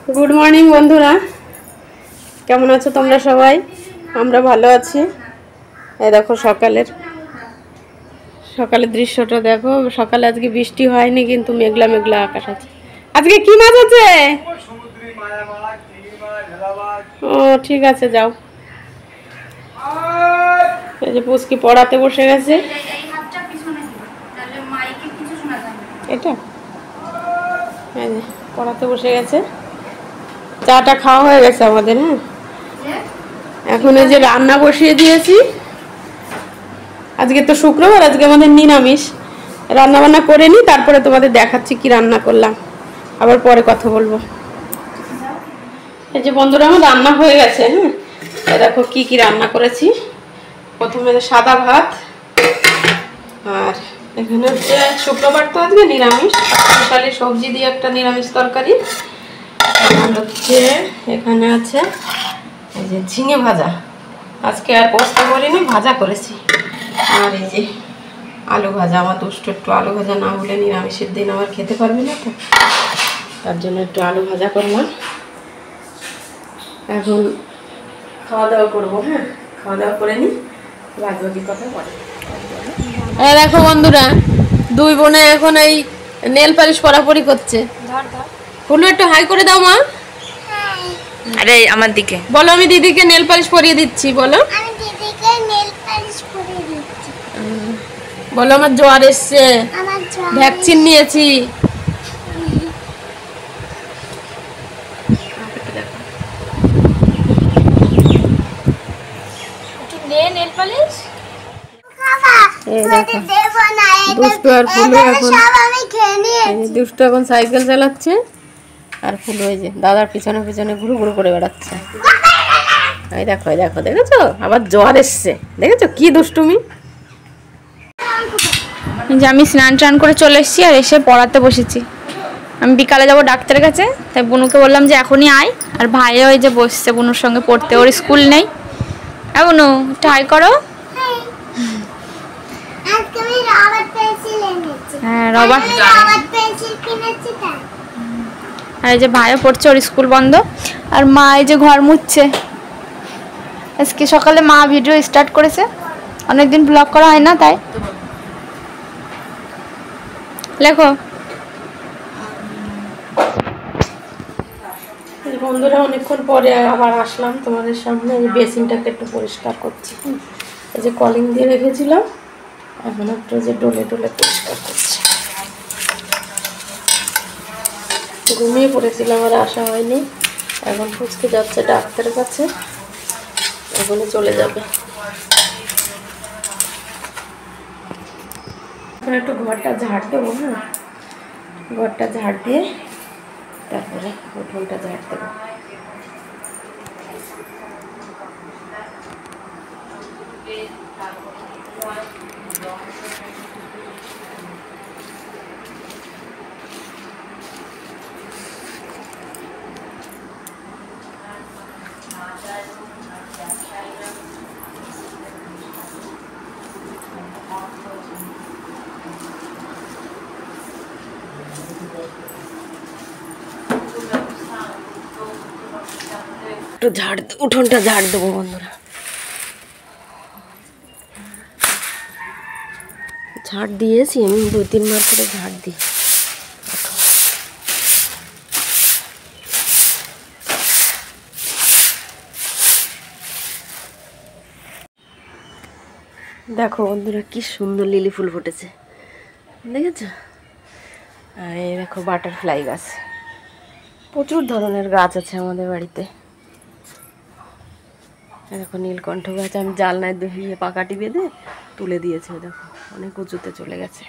Good morning बंधुरा केमन आछो तोमरा सबाई आमरा भालो आछि। এই দেখো সকালের দৃশ্যটা দেখো। সকালে আজকে বৃষ্টি হয়নি কিন্তু মেঘলা মেঘলা আকাশ আছে। আজকে কি মাছ আছে? সমুদ্রী মায়া মাছ, চিংড়ি মাছ, ভেলা মাছ। ও ঠিক আছে যাও। এই যে পুচকি পড়াতে বসে গেছে। এই হাতটা পিছনে দিও তাহলে মাইকে কিছু শোনা যাবে না। এটা এই যে পড়াতে বসে গেছে। চাটা খাওয়া হয়ে গেছে আমাদের। হ্যাঁ এখন এই যে রান্না বসিয়ে দিয়েছি। আজকে তো শুক্রবার, আজকে আমাদের নিরামিষ। রান্না বান্না করে নি, তারপরে তোমাদের দেখাচ্ছি কি রান্না করলাম, আবার পরে কথা বলবো। এই যে বন্ধুরা আমার রান্না হয়ে গেছে। হ্যাঁ দেখো কি কি রান্না করেছি। প্রথমে সাদা ভাত, আর এখানে হচ্ছে শুক্রবার তো আজকে নিরামিষ, স্পেশালি সবজি দিয়ে একটা নিরামিষ তরকারি। আর হচ্ছে এখানে আছে এই যে ঝিঙে ভাজা, আজকে আর পোস্ত করিনি, ভাজা করেছি। আর এই যে আলু ভাজা, আমার দুষ্টু একটু আলু ভাজা না হলে নিরামিষের দিন আবার খেতে পারবে না, তো তার জন্য একটু আলু ভাজা করলাম। এখন খাওয়া দাওয়া করবো। হ্যাঁ খাওয়া দাওয়া করে নি, বাকি কথা পরে। দেখো বন্ধুরা দুই বোনে এখন এই নেল পালিশ পরাপরি করছে। ফুলু একটু হাই করে দাও মা। আরে আমার দিকে বলো আমি দিদিকে নেল পালিশ পরিয়ে দিচ্ছি। বলো আমি দিদিকে নেল পালিশ পরিয়ে দিচ্ছি। বলো আমার জ্বর এসছে, আমার জ্বর, ভ্যাকসিন নিয়েছি। একটু নে নেল পালিশ। এই দেখো দুষ্টু আর ফুলু এখন, দুষ্টু এখন সাইকেল চালাচ্ছে, আর ফুলু এই যে দাদার পিছনে পিছনে ঘুরু ঘুরু করে বেড়াচ্ছে। এই দেখো এই দেখো, দেখেছো আবার জ্বর এসছে, দেখেছো কি দুষ্টুমি। যে আমি স্নান টান করে চলে এসেছি আর এসে পড়াতে বসেছি। আমি বিকালে যাবো ডাক্তারের কাছে, তাই বুনুকে বললাম যে এখনই আয়। আর ভাইও ওই যে বসছে বুনুর সঙ্গে পড়তে, ওর স্কুল নেই। বুনু ট্রাই করো। হ্যাঁ রবার পেন্সিল কিনেছি তাই। আর এই যে ভাইও পড়ছে, ওর স্কুল বন্ধ। আর মা এই যে ঘর মুছছে। আজকে সকালে মা ভিডিও স্টার্ট করেছে, অনেকদিন ব্লগ করা হয় না তাই। লেখো বন্ধুরা অনেকক্ষণ পরে আবার আসলাম তোমাদের সামনে। এই বেসিনটাকে একটু পরিষ্কার করছি। এই যে কলিং দিয়ে রেখেছিলাম, এখন একটু যে ডলে ডলে পরিষ্কার করছি। ঘুমিয়ে পড়েছিলাম আর আসা হয়নি। এখন ফুচকে যাচ্ছে ডাক্তারের কাছে, এখনই চলে যাবে। এখন একটু ঘরটা ঝাড় দেবো। হ্যাঁ ঘরটা ঝাড় দিয়ে তারপরে উঠোনটা ঝাড় দেবো। একটু ঝাড়, উঠোনটা ঝাড় দেবো বন্ধুরা। ঝাড় দিয়েছি আমি 2-3 বার করে ঝাড় দিই। দেখো বন্ধুরা কি সুন্দর লিলি ফুল ফুটেছে, দেখেছো? আর এই দেখো বাটারফ্লাই গাছ, প্রচুর ধরনের গাছ আছে আমাদের বাড়িতে। দেখো নীলকণ্ঠ গাছ আমি জালনায় দিয়ে পাকাটি বেঁধে তুলে দিয়েছি, দেখো অনেক উঁচুতে চলে গেছে।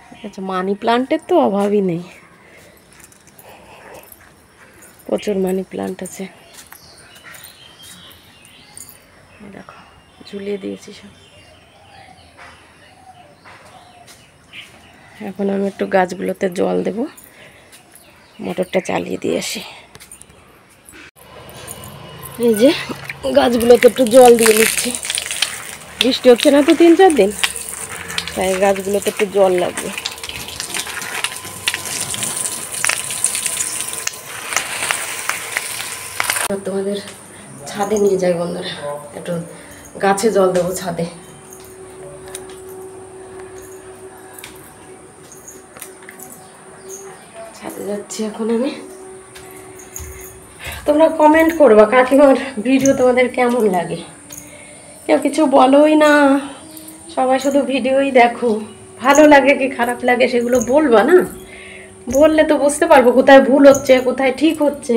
ঠিক আছে, মানি প্লান্টের তো অভাবই নেই, প্রচুর মানি প্লান্ট আছে। দেখো ঝুলিয়ে দিয়েছি সব। এখন আমি একটু গাছগুলোতে জল দেব, মোটরটা চালিয়ে দিয়ে আসি। এই যে গাছগুলোতে একটু জল দিয়ে নিচ্ছি, বৃষ্টি হচ্ছে না তো 3-4 দিন, তাই গাছগুলোতে একটু জল লাগবে। তোমাদের ছাদে নিয়ে যাই বন্ধুরা, একটু গাছে জল দেবো ছাদে। ছাদে যাচ্ছি এখন আমি। তোমরা কমেন্ট করবা কাকিমার ভিডিও তোমাদের কেমন লাগে। কেউ কিছু বলোই না, সবাই শুধু ভিডিওই দেখো। ভালো লাগে কি খারাপ লাগে সেগুলো বলবা না, বললে তো বুঝতে পারবো কোথায় ভুল হচ্ছে কোথায় ঠিক হচ্ছে,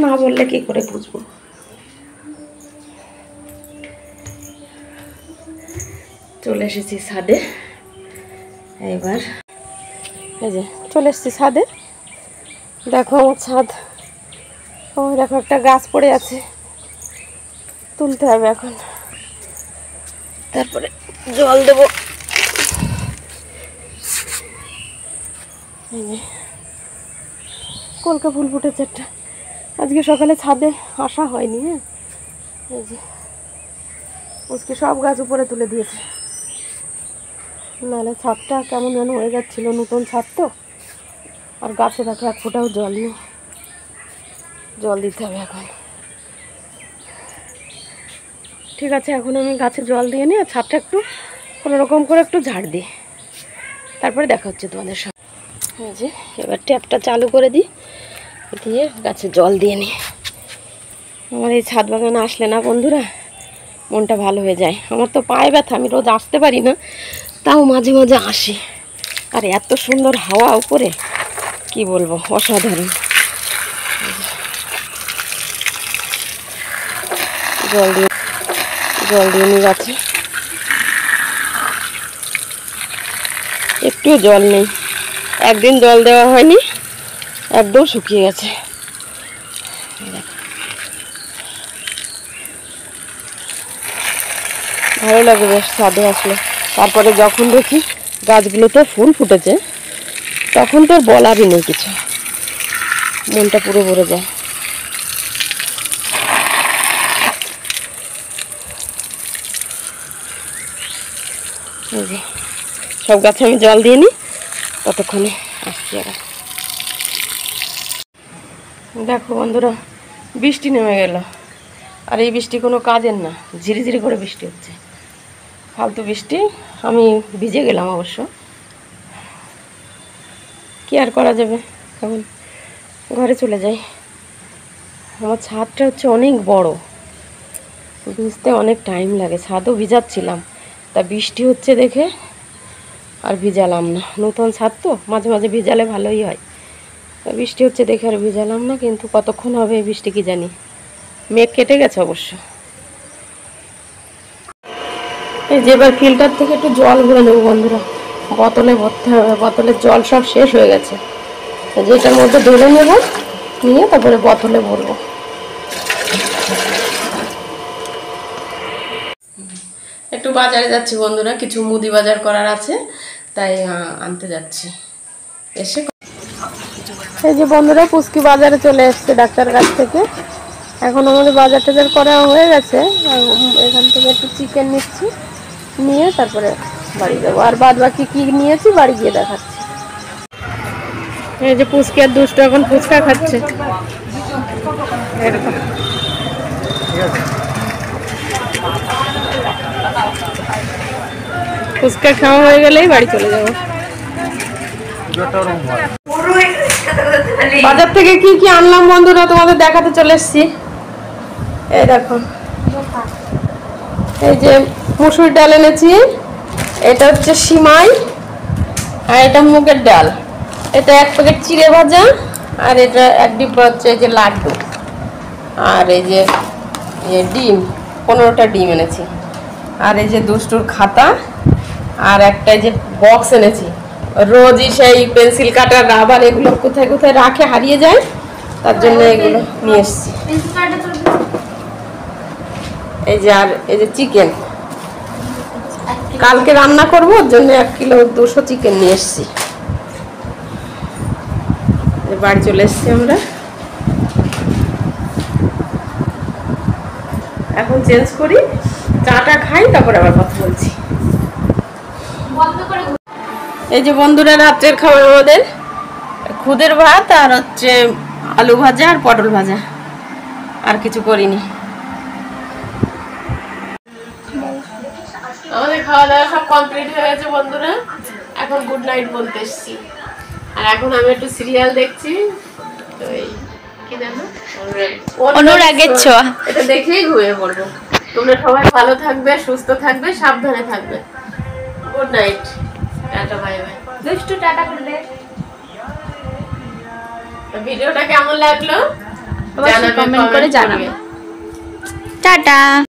না বললে কি করে বুঝবো। চলে এসেছি ছাদে এবার। এই যে চলে এসেছি ছাদে, দেখো আমার ছাদ। ওই দেখো একটা গাছ পড়ে আছে, তুলতে হবে এখন, তারপরে জল দেব। কলকা ফুল ফুটেছে একটা, আজকে সকালে ছাদে আসা হয়নি। হ্যাঁ, এই যে আজকে সব গাছ উপরে তুলে দিয়েছে, নাহলে ছাদটা কেমন যেন হয়ে যাচ্ছিল, নতুন ছাদ তো। আর গাছে দেখো এক ফোঁটাও জল নেই, জল দিতে হবে এখন। ঠিক আছে, এখন আমি গাছে জল দিয়ে নিয়ে ছাদটা একটু কোনোরকম করে একটু ঝাড় দিই, তারপরে দেখা হচ্ছে তোমাদের সঙ্গে। এই যে এবার ট্যাপটা চালু করে দিই, দিয়ে গাছে জল দিয়ে নিই। আমার এই ছাদ বাগানে আসলে না বন্ধুরা মনটা ভালো হয়ে যায়। আমার তো পায়ে ব্যথা, আমি রোজ আসতে পারি না, তাও মাঝে মাঝে আসি। আর এত সুন্দর হাওয়া উপরে, কি বলবো, অসাধারণ। জল দিয়ে নিয়ে গাছে, একটুও জল নেই, একদিন জল দেওয়া হয়নি, একদম শুকিয়ে গেছে। ভালো লাগে বেশ ছাদে আসলে। তারপরে যখন দেখি গাছগুলোতে ফুল ফুটেছে তখন তো আর বলারই নেই কিছু, মনটা পুরো ভরে যায়। এই যে সব গাছে আমি জল দিয়ে নিই, ততক্ষণে আসছি আবার। দেখো বন্ধুরা, বৃষ্টি নেমে গেল, আর এই বৃষ্টি কোনো কাজের না, ঝিরিঝিরি করে বৃষ্টি হচ্ছে, ফালতু বৃষ্টি। আমি ভিজে গেলাম অবশ্য, কি আর করা যাবে, এখন ঘরে চলে যাই। আমার ছাদটা হচ্ছে অনেক বড়, ভিজতে অনেক টাইম লাগে, ছাদও ভিজাচ্ছিলাম, তা বৃষ্টি হচ্ছে দেখে আর ভিজালাম না। নতুন ছাদ তো, মাঝে মাঝে ভিজালে ভালোই হয়, তা বৃষ্টি হচ্ছে দেখে আর ভিজালাম না। কিন্তু কতক্ষণ হবে এই বৃষ্টি কি জানি, মেঘ কেটে গেছে অবশ্য। এই যে এবার ফিল্টার থেকে একটু জল ভরে নেবো বন্ধুরা, বোতলে ভরতে হবে, বোতলের জল সব শেষ হয়ে গেছে, যেটার মধ্যে ঢেলে নেব, নিয়ে তারপরে বোতলে ভরবো। একটু বাজারে যাচ্ছি বন্ধুরা, কিছু মুদি বাজার করার আছে, তাই আনতে যাচ্ছি। এসে এই যে বন্ধুরা, পুচকি বাজারে চলে এসছে ডাক্তার কাছ থেকে। এখন আমাদের বাজার টাজার করা হয়ে গেছে, এখান থেকে একটু চিকেন নিচ্ছি, নিয়ে তারপরে বাড়ি যাবো। আর বাদ বাকি কি নিয়েছি বাড়ি গিয়ে দেখাচ্ছি। এই যে পুচকি আর দুষ্ট এখন ফুচকা খাচ্ছে, এরকম। ফুচকা খাওয়া হয়ে গেলেই বাড়ি চলে যাবো। বাজার থেকে কি কি আনলাম বন্ধুরা তোমাদের দেখাতে চলে এসছি। এই দেখো, এই যে মসুর ডাল এনেছি, এটা হচ্ছে সিমাই, আর এটা মুগের ডাল, এটা এক প্যাকেট চিড়ে ভাজা, আর এটা এক ডিব্বা হচ্ছে এই যে লাড্ডু, আর এই যে ডিম, 15টা ডিম এনেছি, আর এই যে দুষ্টুর খাতা, আর একটা এই যে বক্স এনেছি। রোজই সেই পেন্সিল কাটার রাবার এগুলো কোথায় কোথায় রাখে, হারিয়ে যায়, তার জন্য এগুলো নিয়ে এসছি। এই যে আর এই যে চিকেন, কালকে রান্না করবো, ওর জন্য 1 কিলো 200 চিকেন নিয়ে এসছি। বাড়ি চলে এসছি আমরা, এখন চেঞ্জ করি, চাটা খাই, তারপর আবার কথা বলছি। এই যে বন্ধুরা, রাত্রের খাবার আমাদের খুদের ভাত, আর হচ্ছে আলু ভাজা আর পটল ভাজা। আর কিছু করিনি। আমাদের খাওয়া দাওয়া সব কমপ্লিট হয়ে গেছে বন্ধুরা, এখন গুড নাইট বলতে এসছি। আর এখন আমি একটু সিরিয়াল দেখছি, তো এই কি জানো, অনুরাগের ছোঁয়া, এটা দেখেই ঘুমিয়ে পড়বো। তোমরা সবাই ভালো থাকবে, সুস্থ থাকবে, সাবধানে থাকবে। Good night, tata, bye bye. দুষ্টু টাটা করে দে। ভিডিওটা কেমন লাগলো কমেন্ট করে জানাবে। টাটা।